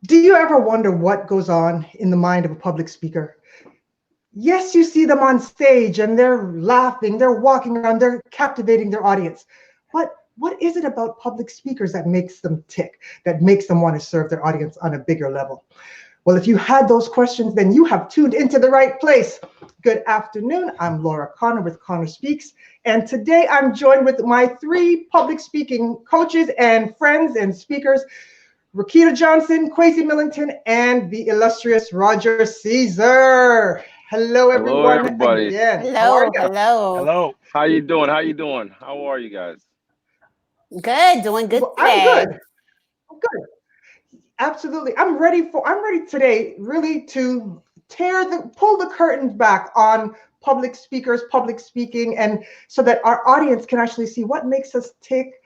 Do you ever wonder what goes on in the mind of a public speaker? Yes, you see them on stage and they're laughing, they're walking around, they're captivating their audience. But what is it about public speakers that makes them tick, that makes them want to serve their audience on a bigger level? Well, if you had those questions, then you have tuned into the right place. Good afternoon. I'm Laura Connor with Connor Speaks. And today I'm joined with my three public speaking coaches and friends and speakers, Rakita Johnson, Kwesi Millington, and the illustrious Roger Caesar. Hello, Hello, everyone. everybody. Again, how are Hello, you? hello. Hello. How you doing? How you doing? How are you guys? Good, doing good Well, I'm today. good. I'm good. Absolutely. I'm ready today really to pull the curtains back on public speakers, public speaking, and so that our audience can actually see what makes us tick,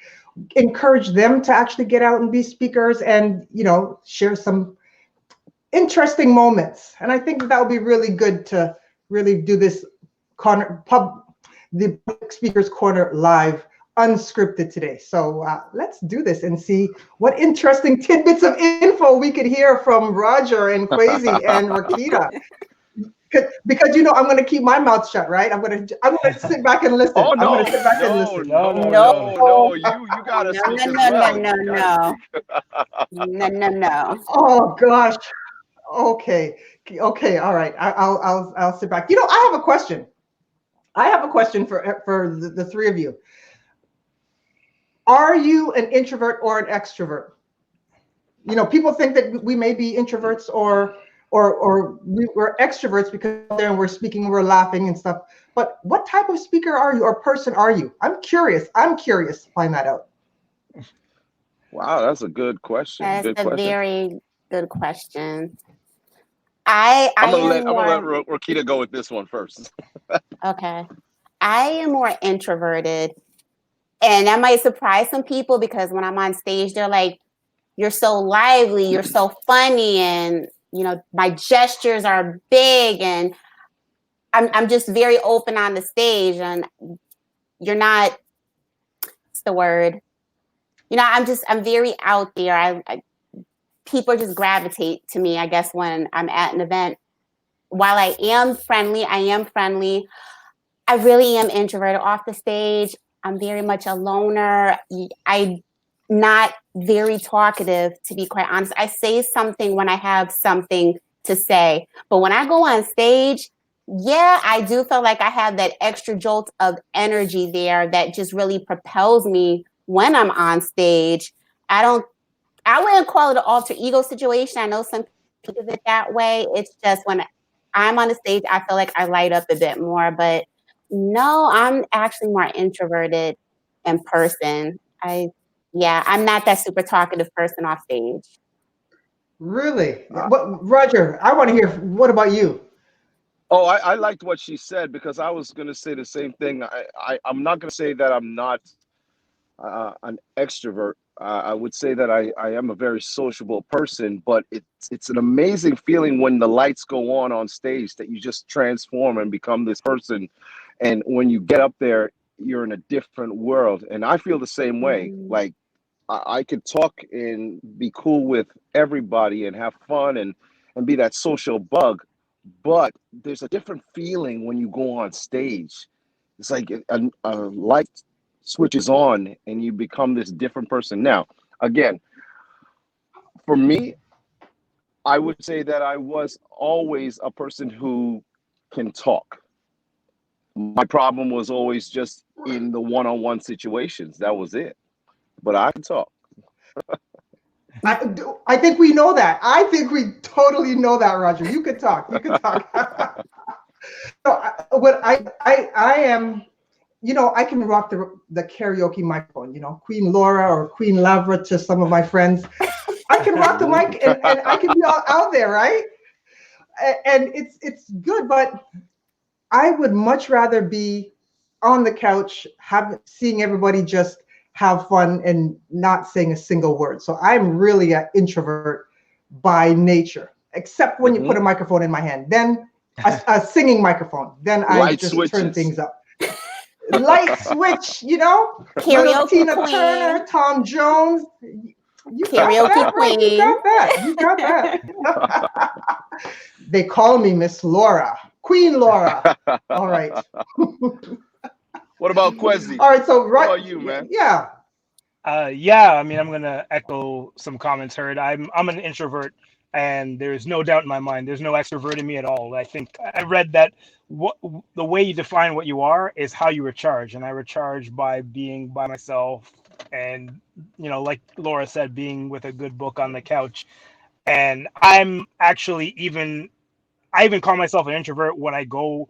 encourage them to actually get out and be speakers and, share some interesting moments. And I think that would be really good to really do this the Public Speakers Corner live, unscripted today. So let's do this and see what interesting tidbits of info we could hear from Roger and Kwesi and Rakita. Because I'm going to keep my mouth shut, right? I'm going to sit back and listen. Oh I'm no, going to sit back and no, listen. no! You gotta No, speak no, as no, well. no, no, no, no, no. Oh gosh. Okay. All right. I'll sit back. I have a question. I have a question for the three of you. Are you an introvert or an extrovert? People think that we may be introverts or we're extroverts because we're speaking, we're laughing and stuff. But what type of speaker are you or person are you? I'm curious to find that out. Wow, that's a good question. That's Good a question. very good question. I I'm gonna am let more Rakita go with this one first. okay. I am more introverted, and that might surprise some people because when I'm on stage, they're like, "You're so lively, you're so funny," and my gestures are big, and I'm just very open on the stage, and you're not. What's the word? I'm very out there. People just gravitate to me, I guess, when I'm at an event. While I am friendly, I really am introverted off the stage. I'm very much a loner. I'm not very talkative, to be quite honest. I say something when I have something to say. But when I go on stage, yeah, I do feel like I have that extra jolt of energy there that just really propels me when I'm on stage. I wouldn't call it an alter ego situation. I know some people think of it that way. It's just when I'm on the stage, I feel like I light up a bit more. But no, I'm actually more introverted in person. I'm not that super talkative person off stage. Really? Roger, I want to hear, what about you? Oh, I liked what she said because I was gonna say the same thing. I'm not gonna say that I'm not an extrovert. I would say that I am a very sociable person, but it's an amazing feeling when the lights go on stage that you just transform and become this person. And when you get up there, you're in a different world. And I feel the same way. Like I could talk and be cool with everybody and have fun and be that social bug. But there's a different feeling when you go on stage. It's like a light switches on and you become this different person. Now, again, for me, I would say that I was always a person who can talk. My problem was always just in the one-on-one situations. That was it. But I can talk. I think we know that. I think we totally know that, Roger. You can talk. You can talk. What I am, I can rock the karaoke microphone. Queen Laura or Queen Lavra to some of my friends. I can rock the mic and I can be all out there, right? And it's good, but I would much rather be on the couch, seeing everybody just have fun and not saying a single word. So I'm really an introvert by nature, except when you put a microphone in my hand. Then a singing microphone. Then I just turn things up. Light switch, Karaoke Tina queen. Turner, Tom Jones. You got Karaoke that right. You queen. got that. You got that. They call me Miss Laura, Queen Laura. All right. What about Kwesi? All right. So What right. about you, man? Yeah. Yeah, I mean, I'm gonna echo some comments heard. I'm an introvert, and there's no doubt in my mind. There's no extrovert in me at all. I think I read that what the way you define what you are is how you recharge, and I recharge by being by myself, and like Laura said, being with a good book on the couch. And I'm actually I even call myself an introvert when I go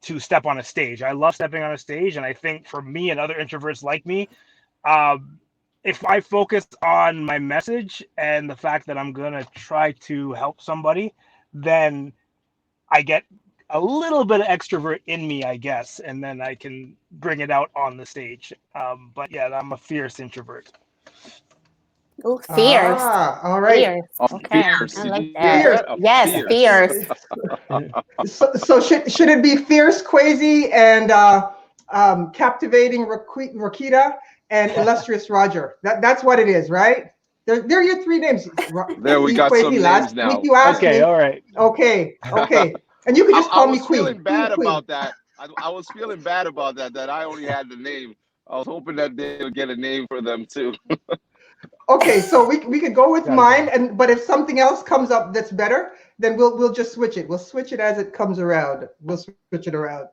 to step on a stage. I love stepping on a stage, and I think for me and other introverts like me, um, if I focus on my message and the fact that I'm gonna try to help somebody, then I get a little bit of extrovert in me, I guess, and then I can bring it out on the stage. But yeah, I'm a fierce introvert. Oh, fierce. Ah. All right. Fierce. A Okay. fierce. I Did like you hear that. Fierce. that? A Yes, fierce. fierce. So should it be fierce, Kwesi, and captivating Rakita and illustrious Roger? That's what it is, right? They're your three names. There, we See, got Kwesi, some names last week now. you asked Okay, me. all right. Okay, okay. And you could just I call me was Queen. feeling bad Queen. about that. I was feeling bad about that, that I only had the name. I was hoping that they would get a name for them too. Okay, so we could go with Got it, got mine, it. but if something else comes up that's better, then we'll just switch it. We'll switch it as it comes around. We'll switch it around.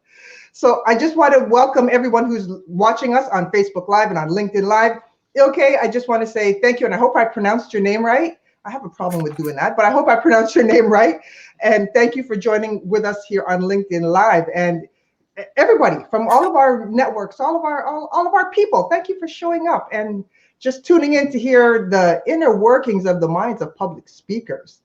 So I just want to welcome everyone who's watching us on Facebook Live and on LinkedIn Live. Okay, I just want to say thank you, and I hope I pronounced your name right. I have a problem with doing that, but I hope I pronounced your name right. And thank you for joining with us here on LinkedIn Live. And everybody from all of our networks, all of our people, thank you for showing up and just tuning in to hear the inner workings of the minds of public speakers.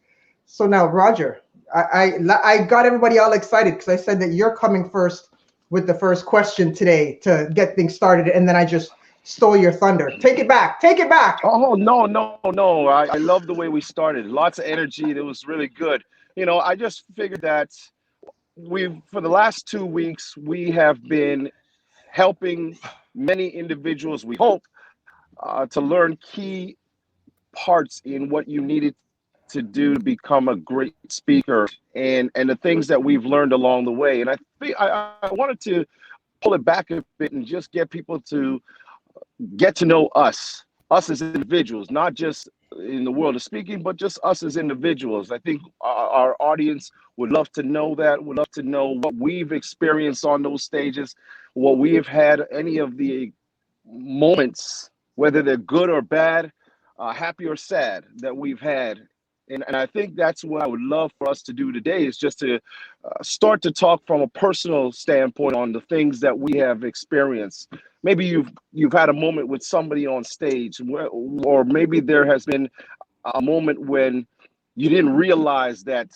So now, Roger, I got everybody all excited because I said that you're coming first with the first question today to get things started, and then I just stole your thunder. Take it back. Take it back. Oh, no, no, no. I love the way we started. Lots of energy. It was really good. I just figured that for the last 2 weeks, we have been helping many individuals, we hope, to learn key parts in what you needed to do to become a great speaker, and the things that we've learned along the way. And I wanted to pull it back a bit and just get people to get to know us as individuals, not just in the world of speaking, but just us as individuals. I think our audience would love to know that, would love to know what we've experienced on those stages, what we have had, any of the moments, whether they're good or bad, happy or sad, that we've had. And I think that's what I would love for us to do today, is just to start to talk from a personal standpoint on the things that we have experienced. Maybe you've had a moment with somebody on stage, or maybe there has been a moment when you didn't realize that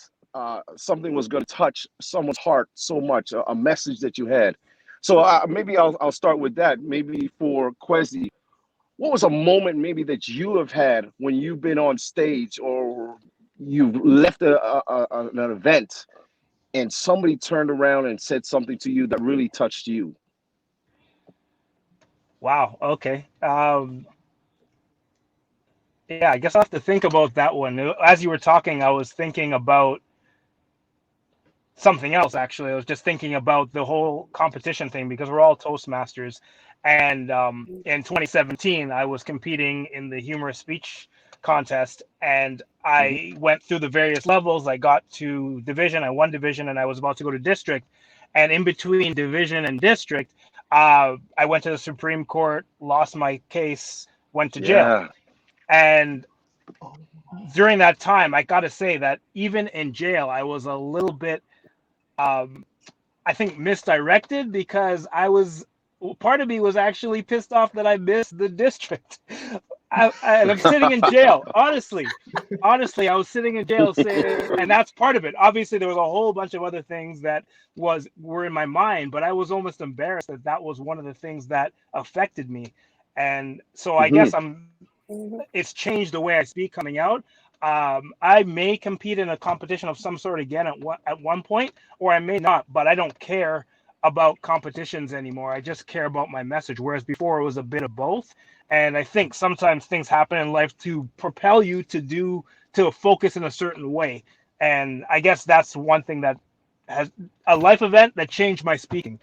something was going to touch someone's heart so much, a message that you had. So maybe I'll start with that. Maybe for Kwesi, what was a moment maybe that you have had when you've been on stage, or you've left an event and somebody turned around and said something to you that really touched you? Wow. Okay. Yeah, I guess I'll have to think about that one. As you were talking, I was thinking about something else. Actually, I was just thinking about the whole competition thing, because we're all Toastmasters, and in 2017 I was competing in the humorous speech contest, and I went through the various levels. I got to division, I won division, and I was about to go to district, and in between division and district, I went to the Supreme Court, lost my case, went to jail. Yeah. And during that time, I got to say that even in jail, I was a little bit, I think, misdirected, because part of me was actually pissed off that I missed the district. And I'm sitting in jail. Honestly, I was sitting in jail saying, and that's part of it. Obviously, there was a whole bunch of other things that were in my mind, but I was almost embarrassed that was one of the things that affected me. And so I guess it's changed the way I speak coming out. I may compete in a competition of some sort again at one point, or I may not, but I don't care. about competitions anymore. I just care about my message, whereas before it was a bit of both. And I think sometimes things happen in life to propel you to focus in a certain way. And I guess that's one thing that has a life event that changed my speaking.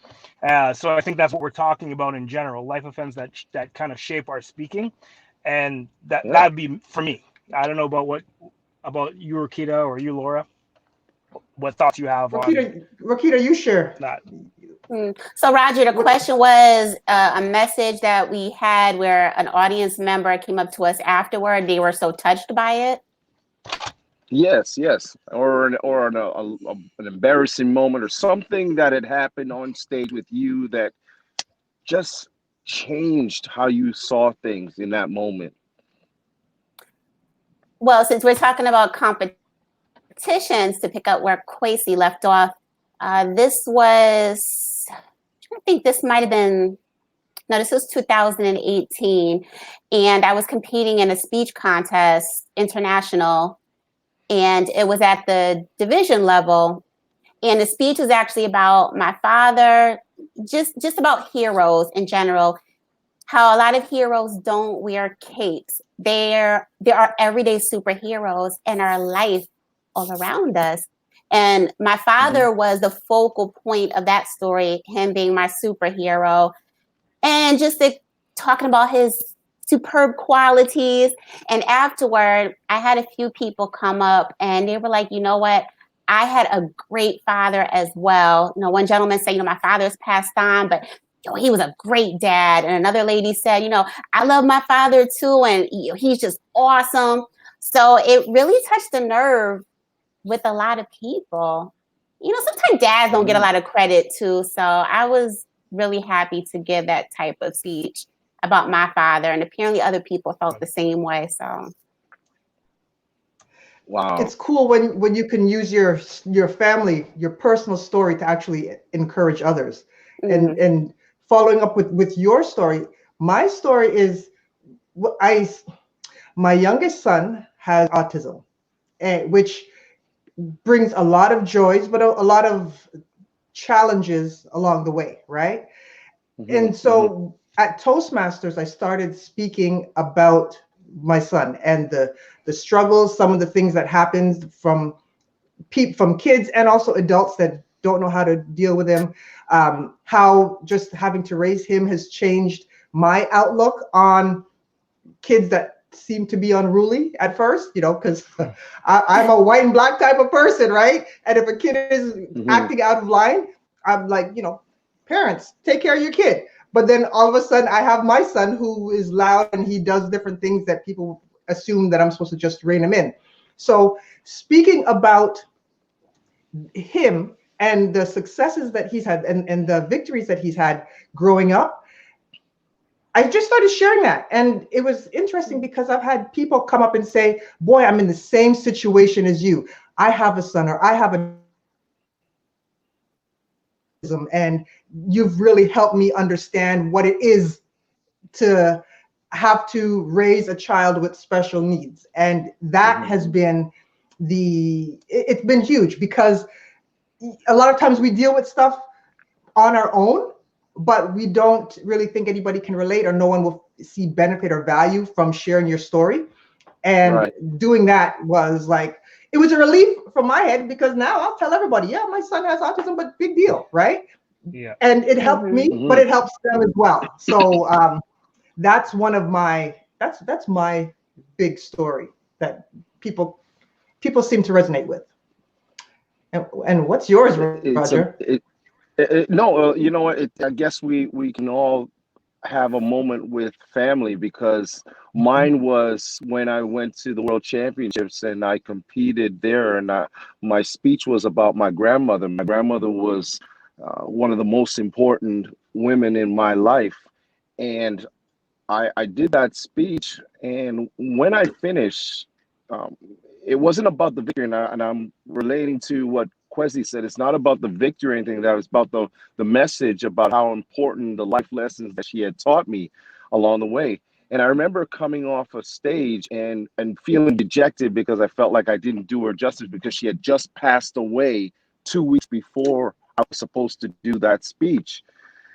So I think that's what we're talking about in general, life events that kind of shape our speaking. And Yeah. that'd be for me. I don't know about you, Rakita, or you, Laura, what thoughts you have on Rakita, you share. that. So, Roger, the question was a message that we had where an audience member came up to us afterward. They were so touched by it. Yes, yes, or an embarrassing moment or something that had happened on stage with you that just changed how you saw things in that moment. Well, since we're talking about competitions, to pick up where Kwesi left off, this was, I think this might have been, no, this was 2018. And I was competing in a speech contest, international, and it was at the division level. And the speech was actually about my father, just about heroes in general, how a lot of heroes don't wear capes. There are everyday superheroes in our life all around us. And my father was the focal point of that story, him being my superhero. And just talking about his superb qualities. And afterward, I had a few people come up and they were like, you know what? I had a great father as well. You know, one gentleman said, you know, my father's passed on, but he was a great dad. And another lady said, you know, I love my father too. And he's just awesome. So it really touched the nerve with a lot of people. You know, sometimes dads don't get a lot of credit too. So I was really happy to give that type of speech about my father. And apparently other people felt the same way. So Wow. It's cool when you can use your family, your personal story to actually encourage others. And following up with your story, my story is my youngest son has autism, which brings a lot of joys, but a lot of challenges along the way, right? And so at Toastmasters, I started speaking about my son and the struggles, some of the things that happened from kids and also adults that don't know how to deal with him. How just having to raise him has changed my outlook on kids that seem to be unruly at first, you know, because I'm a white and black type of person, right? And if a kid is acting out of line, I'm like, you know, parents, take care of your kid. But then all of a sudden I have my son who is loud and he does different things that people assume that I'm supposed to just rein him in. So speaking about him and the successes that he's had and the victories that he's had growing up, I just started sharing that. And it was interesting because I've had people come up and say, boy, I'm in the same situation as you. I have a son or I have a and you've really helped me understand what it is to have to raise a child with special needs. And that has been it's been huge because a lot of times we deal with stuff on our own, but we don't really think anybody can relate or no one will see benefit or value from sharing your story. And doing that was like, it was a relief from my head because now I'll tell everybody, yeah, my son has autism, but big deal, right? Yeah. And it helped me, but it helps them as well. So that's one of my, that's my big story that people seem to resonate with. And what's yours, Roger? No, you know what? I guess we can all have a moment with family because mine was when I went to the World Championships and I competed there, and my speech was about my grandmother. My grandmother was one of the most important women in my life, and I did that speech, and when I finished, it wasn't about the victory, and I'm relating to what Kwesi said. It's not about the victory or anything. That was about the message about how important the life lessons that she had taught me along the way. And I remember coming off a stage and feeling dejected because I felt like I didn't do her justice because she had just passed away 2 weeks before I was supposed to do that speech.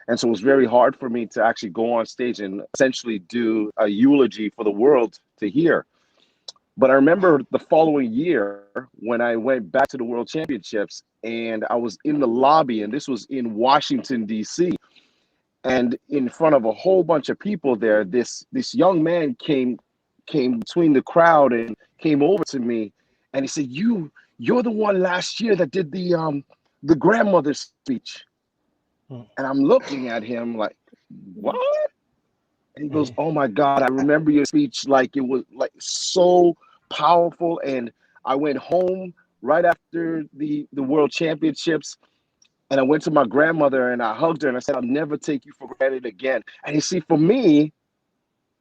And so it was very hard for me to actually go on stage and essentially do a eulogy for the world to hear. But I remember the following year when I went back to the World Championships and I was in the lobby, and this was in Washington, D.C. And in front of a whole bunch of people there, this young man came between the crowd and came over to me, and he said, You're the one last year that did the grandmother speech. And I'm looking at him like, what? And he goes, oh my God, I remember your speech like it was like so powerful. And I went home right after the World Championships, and I went to my grandmother and I hugged her and I said, I'll never take you for granted again. And you see, for me,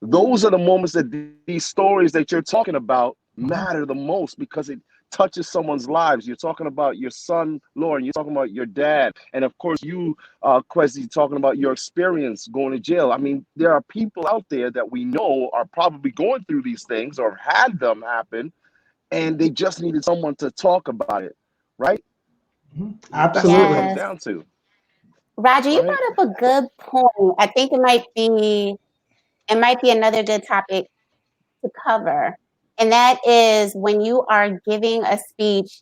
those are the moments that these stories that you're talking about matter the most, because it touches someone's lives. You're talking about your son, Lauren. You're talking about your dad. And of course, you, Kwesi, talking about your experience going to jail. I mean, there are people out there that we know are probably going through these things or had them happen, and they just needed someone to talk about it, right? That's what it Absolutely. comes Yes. down to. Roger, you Right. brought up a good point. I think it might be another good topic to cover. And that is when you are giving a speech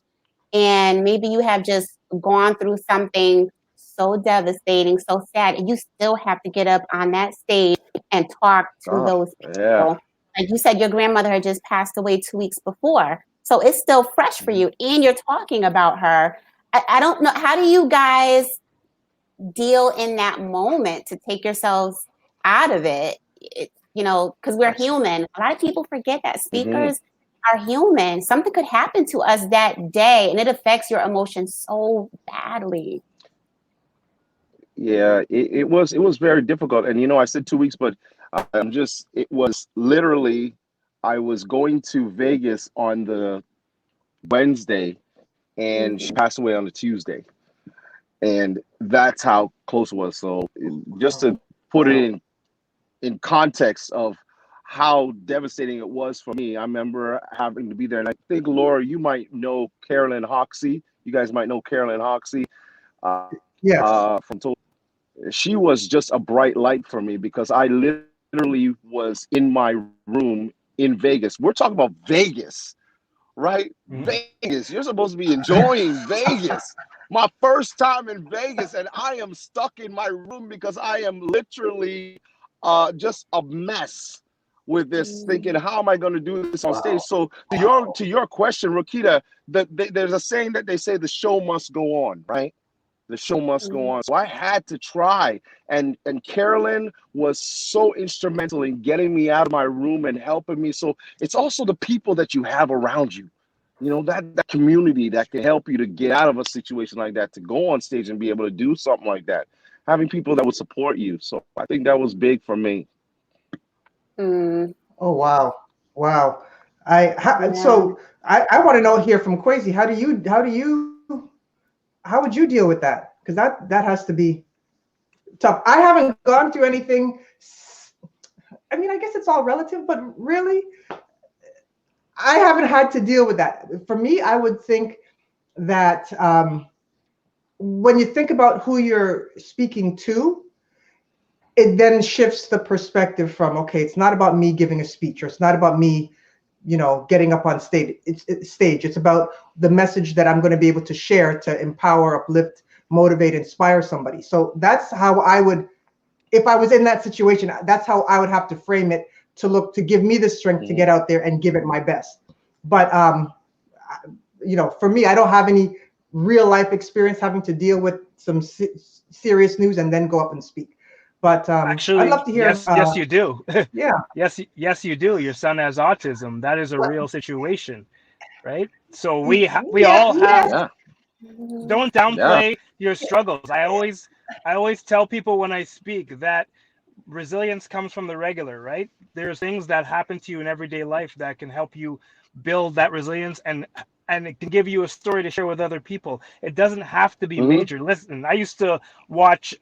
and maybe you have just gone through something so devastating, so sad, and you still have to get up on that stage and talk to those people. Yeah. Like you said, your grandmother had just passed away 2 weeks before. So it's still fresh for you, and you're talking about her. I don't know. How do you guys deal in that moment to take yourselves out of it? Because we're human. A lot of people forget that speakers are human. Something could happen to us that day, and it affects your emotions so badly. Yeah, it was very difficult. And I said 2 weeks, but it was literally, I was going to Vegas on the Wednesday and she passed away on the Tuesday. And that's how close it was. So just to put it in context of how devastating it was for me, I remember having to be there. And I think, Laura, you might know Carolyn Hoxie. You guys might know Carolyn Hoxie. Yes. From Total. She was just a bright light for me, because I literally was in my room in Vegas. We're talking about Vegas, right? Vegas. You're supposed to be enjoying Vegas. My first time in Vegas, and I am stuck in my room because I am literally just a mess with this, thinking, how am I going to do this on stage? So to your question, Rokita, there's a saying that they say the show must go on, right? The show must go on. So I had to try. And Carolyn was so instrumental in getting me out of my room and helping me. So it's also the people that you have around you, that community that can help you to get out of a situation like that, to go on stage and be able to do something like that. Having people that would support you. So I think that was big for me. Oh, wow. Wow. So I want to know here from Kwesi, how would you deal with that? Because that has to be tough. I haven't gone through anything. I mean, I guess it's all relative, but really, I haven't had to deal with that. For me, I would think that when you think about who you're speaking to, it then shifts the perspective from, okay, it's not about me giving a speech, or it's not about me, getting up on stage. It's about the message that I'm going to be able to share to empower, uplift, motivate, inspire somebody. So that's how I would, if I was in that situation, that's how I would have to frame it to give me the strength to get out there and give it my best. But for me, I don't have any real life experience having to deal with some serious news and then go up and speak. But actually, I'd love to hear. Yes, you do. Yeah. Yes, you do. Your son has autism. That is a real situation, right? So we all have. Yeah. Don't downplay your struggles. I always tell people when I speak that resilience comes from the regular, right? There's things that happen to you in everyday life that can help you build that resilience, and it can give you a story to share with other people. It doesn't have to be major. Listen, I used to watch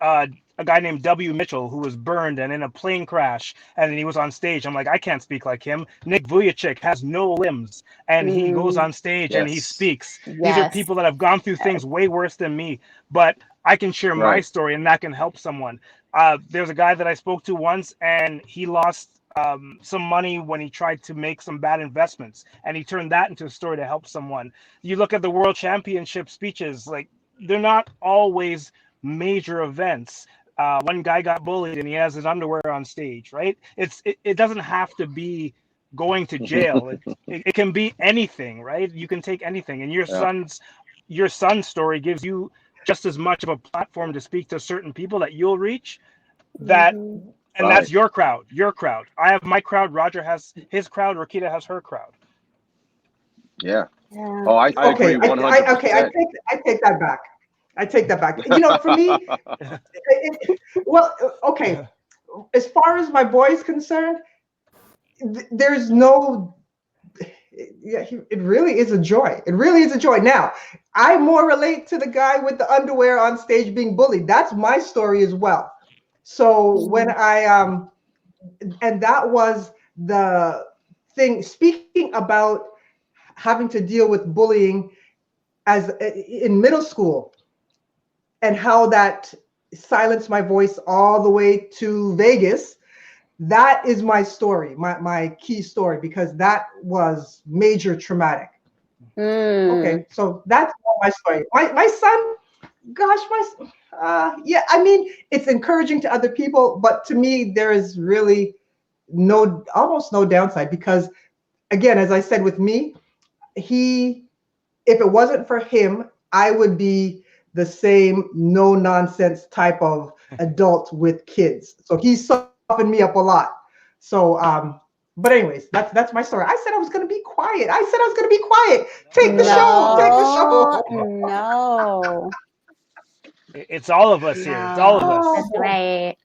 a guy named W. Mitchell who was burned and in a plane crash, and then he was on stage. I'm like, I can't speak like him. Nick Vujicic has no limbs, and he goes on stage and he Yes. speaks. These are Yes. people that have gone through things way worse than me, but I can share my Right. story, and that can help someone. There's a guy that I spoke to once, and he lost some money when he tried to make some bad investments, and he turned that into a story to help someone. You look at the World Championship speeches, like, they're not always major events. One guy got bullied and he has his underwear on stage, right? It doesn't have to be going to jail. It can be anything, right? You can take anything, and your son's story gives you just as much of a platform to speak to certain people that you'll reach. That Mhm. and Right. that's your crowd. I have my crowd. Roger has his crowd. Rokita has her crowd. Yeah. Yeah. Oh, I Okay, agree 100%. okay, I take that back. I take that back. You know, for me, well, okay. As far as my boy's concerned, there's no. Yeah, it really is a joy. It really is a joy. Now, I more relate to the guy with the underwear on stage being bullied. That's my story as well. So when and that was the thing. Speaking about having to deal with bullying as in middle school, and how that silenced my voice all the way to Vegas. That is my story, my key story, because that was major traumatic. Okay, so that's my story. My son, gosh, yeah, I mean, it's encouraging to other people, but to me, there is really almost no downside, because again, as I said with me, if it wasn't for him, I would be the same no nonsense type of adult with kids. So he softened me up a lot. So, but anyways, that's my story. I said I was going to be quiet. Take the show. Take the show. No. It's all of us here. It's all of us. That's right.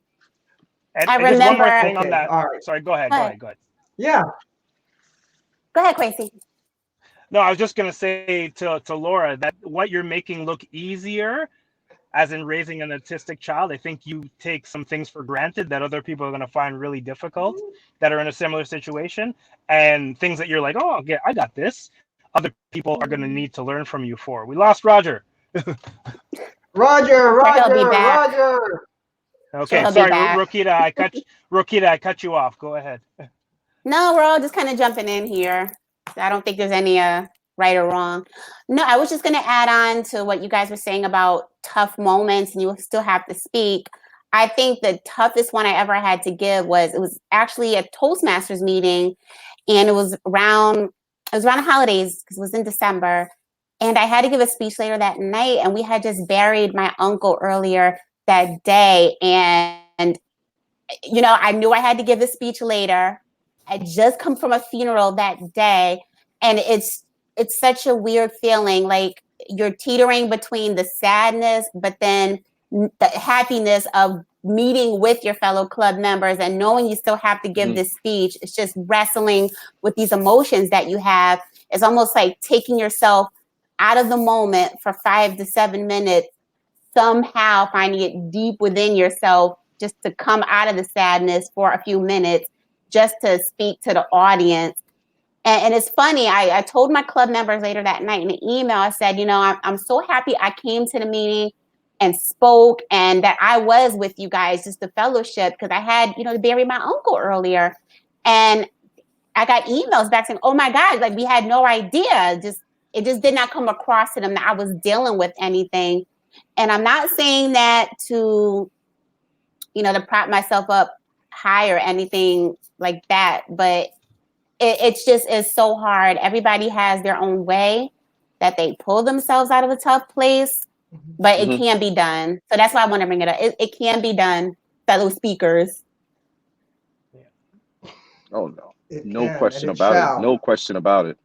And, I and just one more remember. thing on that. All right. Sorry, go ahead. Yeah. Go ahead, Kwesi. No, I was just going to say to Laura that what you're making look easier, as in raising an autistic child, I think you take some things for granted that other people are going to find really difficult that are in a similar situation, and things that you're like, oh, I got this. Other people are going to need to learn from you for. We lost Roger. Roger. Okay, He'll be sorry, back. Rokita, I cut you off. Go ahead. No, we're all just kind of jumping in here. I don't think there's any right or wrong. No, I was just going to add on to what you guys were saying about tough moments and you still have to speak. I think the toughest one I ever had to give was actually a Toastmasters meeting, and it was around the holidays because it was in December, and I had to give a speech later that night, and we had just buried my uncle earlier that day, and you know, I knew I had to give the speech later. I just come from a funeral that day, and it's such a weird feeling, like you're teetering between the sadness, but then the happiness of meeting with your fellow club members and knowing you still have to give this speech. It's just wrestling with these emotions that you have. It's almost like taking yourself out of the moment for 5 to 7 minutes, somehow finding it deep within yourself just to come out of the sadness for a few minutes, just to speak to the audience. And it's funny, I told my club members later that night in an email, I said, you know, I'm so happy I came to the meeting and spoke, and that I was with you guys, just the fellowship, because I had, you know, to bury my uncle earlier. And I got emails back saying, oh my God, like we had no idea. It just did not come across to them that I was dealing with anything. And I'm not saying that to, you know, to prop myself up high or anything like that, but it's just is so hard. Everybody has their own way that they pull themselves out of a tough place, but it can be done. So that's why I want to bring it up. It can be done, fellow speakers. Oh no, No question about it. No question about it.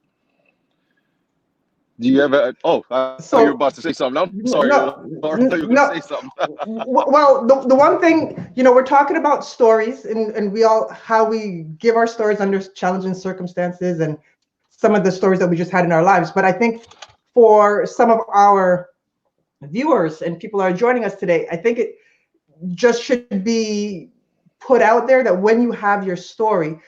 Do you ever? Oh, I thought you were about to say something. I'm sorry. I thought you were going to say something. Well, the one thing, you know, we're talking about stories, and how we give our stories under challenging circumstances, and some of the stories that we just had in our lives. But I think for some of our viewers and people that are joining us today, I think just should be put out there, that when you have your story,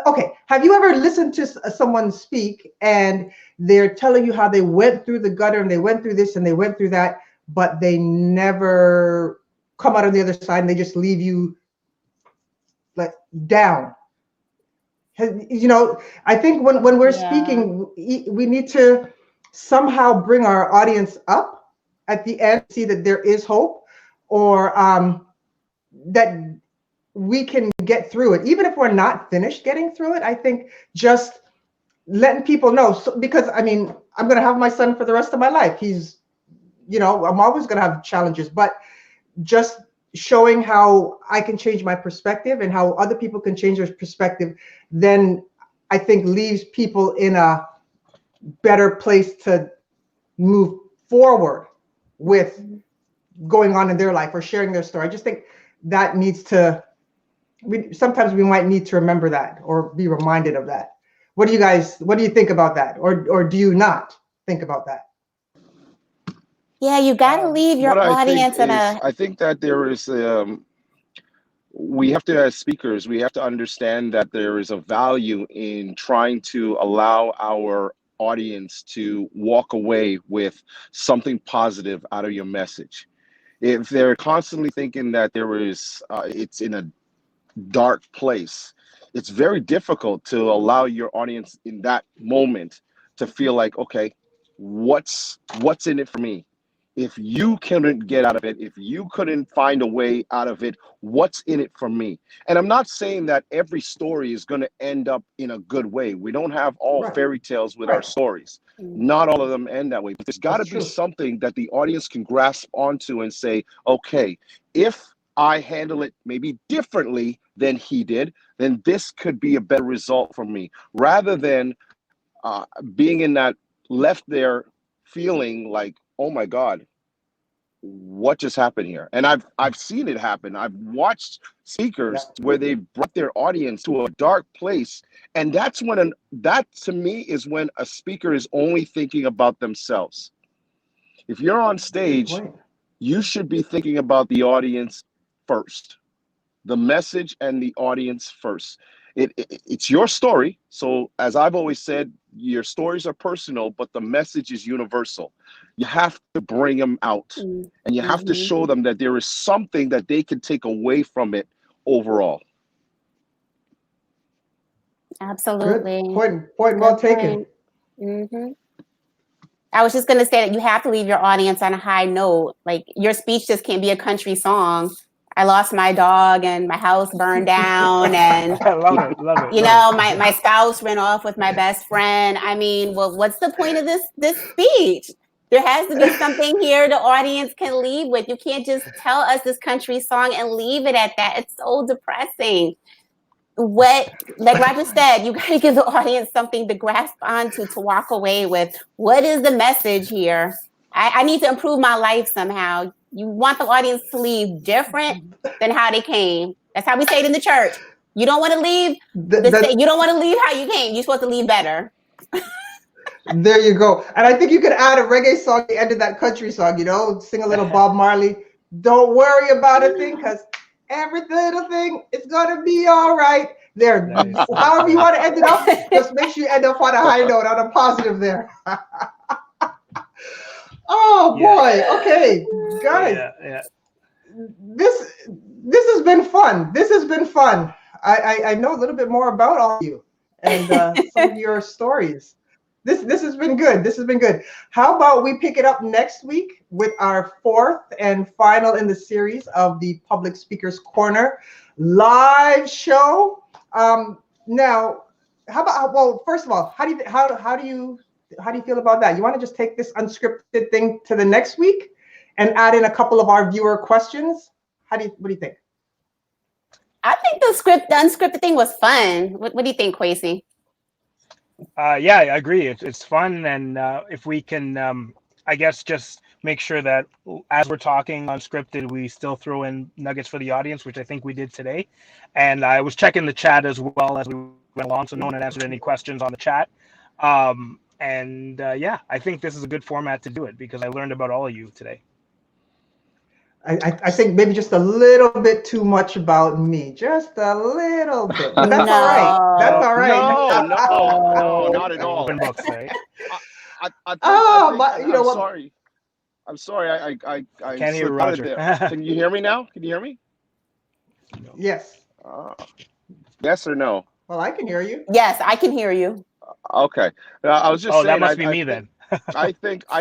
okay, have you ever listened to someone speak and they're telling you how they went through the gutter and they went through this and they went through that, but they never come out on the other side and they just leave you like down? You know, I think when we're speaking, we need to somehow bring our audience up at the end, see that there is hope, or that we can get through it, even if we're not finished getting through it. I think just letting people know, because I mean, I'm going to have my son for the rest of my life. He's, you know, I'm always going to have challenges, but just showing how I can change my perspective and how other people can change their perspective, then I think leaves people in a better place to move forward with going on in their life or sharing their story. I just think that needs to, sometimes we might need to remember that or be reminded of that. What do you think about that? Or do you not think about that? Yeah, you got to leave your What I audience think in is, a. I think that there is, we have to, as speakers, we have to understand that there is a value in trying to allow our audience to walk away with something positive out of your message. If they're constantly thinking that there is, it's in a dark place, it's very difficult to allow your audience in that moment to feel like, okay, what's in it for me? If you couldn't get out of it, if you couldn't find a way out of it, what's in it for me? And I'm not saying that every story is going to end up in a good way. We don't have all fairy tales with our stories. Not all of them end that way. But there's got to be something that the audience can grasp onto and say, okay, if I handle it maybe differently than he did, then this could be a better result for me, rather than being in that left there feeling like, oh my God, what just happened here? And I've seen it happen. I've watched speakers where they brought their audience to a dark place, and that's when that to me is when a speaker is only thinking about themselves. If you're on stage, you should be thinking about the audience first, the message and the audience first. It's your story. So as I've always said, your stories are personal, but the message is universal. You have to bring them out, and you have to show them that there is something that they can take away from it overall. Absolutely. Good point well taken. I was just going to say that you have to leave your audience on a high note. Like, your speech just can't be a country song. I lost my dog and my house burned down, and I love it. You know, my spouse ran off with my best friend. I mean, well, what's the point of this speech? There has to be something here the audience can leave with. You can't just tell us this country song and leave it at that. It's so depressing. Like Roger said, you got to give the audience something to grasp onto, to walk away with. What is the message here? I need to improve my life somehow. You want the audience to leave different than how they came. That's how we say it in the church. You don't want to leave. You don't want to leave how you came. You're supposed to leave better. There you go. And I think you could add a reggae song at the end of that country song. You know, sing a little Bob Marley. Don't worry about a thing, because every little thing is gonna be all right. There. Nice. However you want to end it up, just make sure you end up on a high note, on a positive there. Oh boy. Okay, guys. This has been fun. This has been fun. I know a little bit more about all of you and some of your stories. This has been good. This has been good. How about we pick it up next week with our fourth and final in the series of the Public Speakers Corner live show. Now, how about, well, first of all, how do you feel about that? You want to just take this unscripted thing to the next week and add in a couple of our viewer questions? What do you think? I think the unscripted thing was fun. What do you think, Kwesi? Yeah, I agree. It's fun, and if we can, I guess, just make sure that as we're talking unscripted, we still throw in nuggets for the audience, which I think we did today. And I was checking the chat as well as we went along, so no one had answered any questions on the chat. Yeah, I think this is a good format to do it, because I learned about all of you today. I think maybe just a little bit too much about me, just a little bit, but that's all right. That's No. all right. No, not at all. Open books, right? I think, Oh, and you know I'm what? sorry. I'm sorry, I Can't hear slipped out of Roger. there. Can you hear me now? Can you hear me? Yes. Uh, yes or no? Well, I can hear you. Yes, I can hear you. Okay. I was just Oh, that saying, must be me think, then. I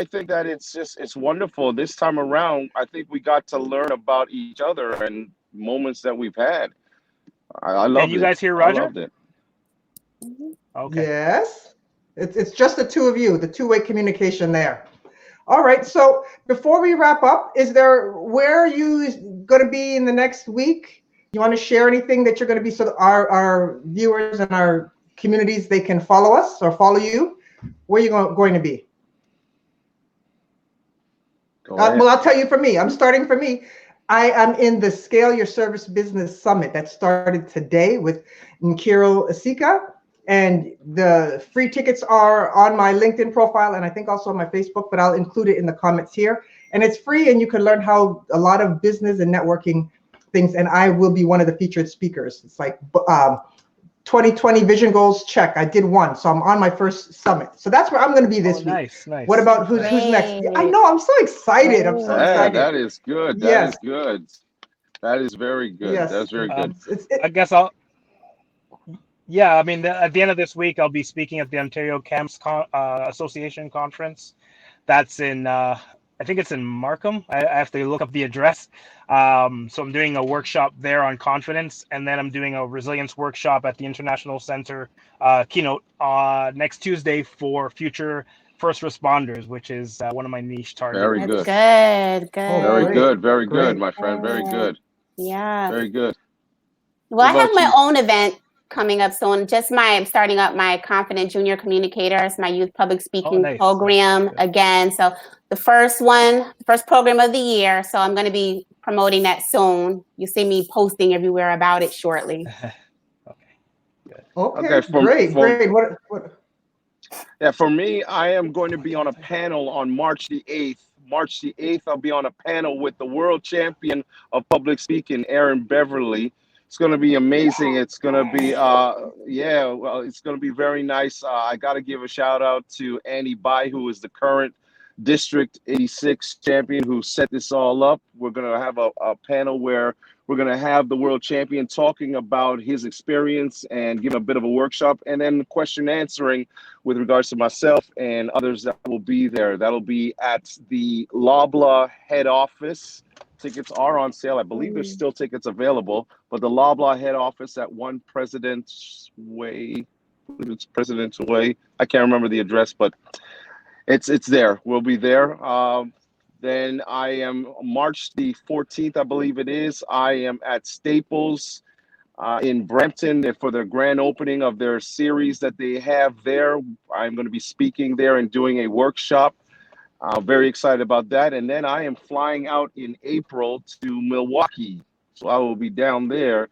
think that it's wonderful. This time around, I think we got to learn about each other and moments that we've had. I Can loved you it. guys hear I Roger? loved it. Okay. Yes. It's just the two of you, the two-way communication there. All right. So before we wrap up, where are you going to be in the next week? You want to share anything that you're going to be so that our viewers and our communities, they can follow us or follow you? Where are you going to be? Go ahead. Well, I'll tell you for me. I'm starting for me. I am in the Scale Your Service Business Summit that started today with Nkiro Asika. And the free tickets are on my LinkedIn profile and I think also on my Facebook, but I'll include it in the comments here. And it's free and you can learn how a lot of business and networking things. And I will be one of the featured speakers. It's like 2020 vision goals, check. I did one. So I'm on my first summit. So that's where I'm going to be this week. Nice. What about who's next? I know. I'm so excited. I'm so excited. That is good. That Yes. is good. That is very good. Yes. That's very good. I guess I'll. Yeah, I mean, at the end of this week, I'll be speaking at the Ontario Camps Association conference. That's in, I think it's in Markham. I have to look up the address. So I'm doing a workshop there on confidence, and then I'm doing a resilience workshop at the International Center keynote next Tuesday for future first responders, which is one of my niche targets. Very That's good. good. Oh, Very great. good. Very good, Great. my friend. Very good. Yeah. Very good. Well, I What have about my you? own event coming up soon. I'm starting up my Confident Junior Communicators, my youth public speaking program Nice. again. So the first program of the year. So I'm going to be promoting that soon. You'll see me posting everywhere about it shortly. Okay, great. What? Yeah, for me, I am going to be on a panel on March the 8th. March the 8th, I'll be on a panel with the world champion of public speaking, Aaron Beverly. It's going to be amazing. It's going to be, it's going to be very nice. I got to give a shout out to Annie Bai, who is the current District 86 champion who set this all up. We're going to have a panel where we're going to have the world champion talking about his experience and give a bit of a workshop, and then question answering with regards to myself and others that will be there. That'll be at the Loblaw head office. Tickets are on sale. I believe there's still tickets available, but the Loblaw head office at 1 President's Way. I believe it's President's Way. I can't remember the address, but it's there. We'll be there. Then I am March the 14th, I believe it is. I am at Staples in Brampton for their grand opening of their series that they have there. I'm going to be speaking there and doing a workshop. Very excited about that. And then I am flying out in April to Milwaukee. So I will be down there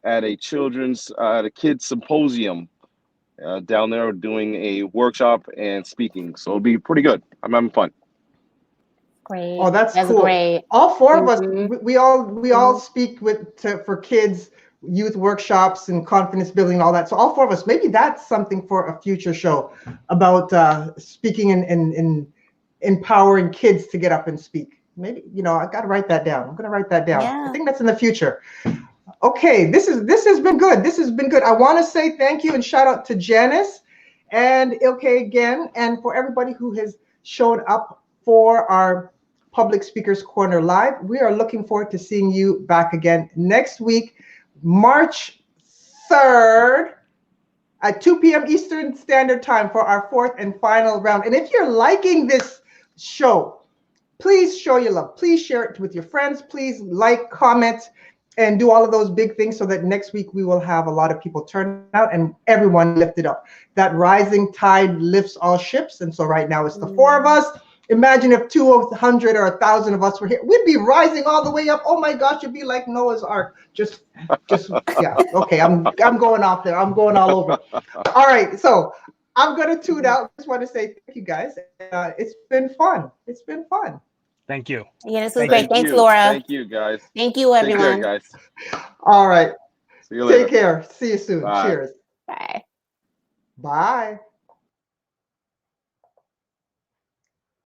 at a kids symposium down there doing a workshop and speaking. So it'll be pretty good. I'm having fun. Great. Oh, that's cool. Great. All four of us, we all speak for kids, youth workshops and confidence building and all that. So all four of us, maybe that's something for a future show about speaking and empowering kids to get up and speak. Maybe, I got to write that down. I'm going to write that down. Yeah. I think that's in the future. Okay, this has been good. This has been good. I want to say thank you and shout out to Janice and Ilke again, and for everybody who has shown up for our Public Speakers Corner Live. We are looking forward to seeing you back again next week, March 3rd at 2 p.m. Eastern Standard Time for our fourth and final round. And if you're liking this show, please show your love. Please share it with your friends. Please like, comment, and do all of those big things so that next week we will have a lot of people turn out and everyone lifted up. That rising tide lifts all ships. And so right now it's the four of us. Imagine if 200 or 1,000 of us were here. We'd be rising all the way up. Oh my gosh, it'd be like Noah's Ark. Just yeah. Okay, I'm going off there. I'm going all over. All right, so I'm gonna tune out. Just want to say thank you guys. It's been fun. It's been fun. Thank you. Yeah, this was Thank great. you. Thanks, Laura. Thank you, guys. Thank you, Take care, everyone. guys. All right. See you later. Take care. See you soon. Bye. Cheers. Bye. Bye.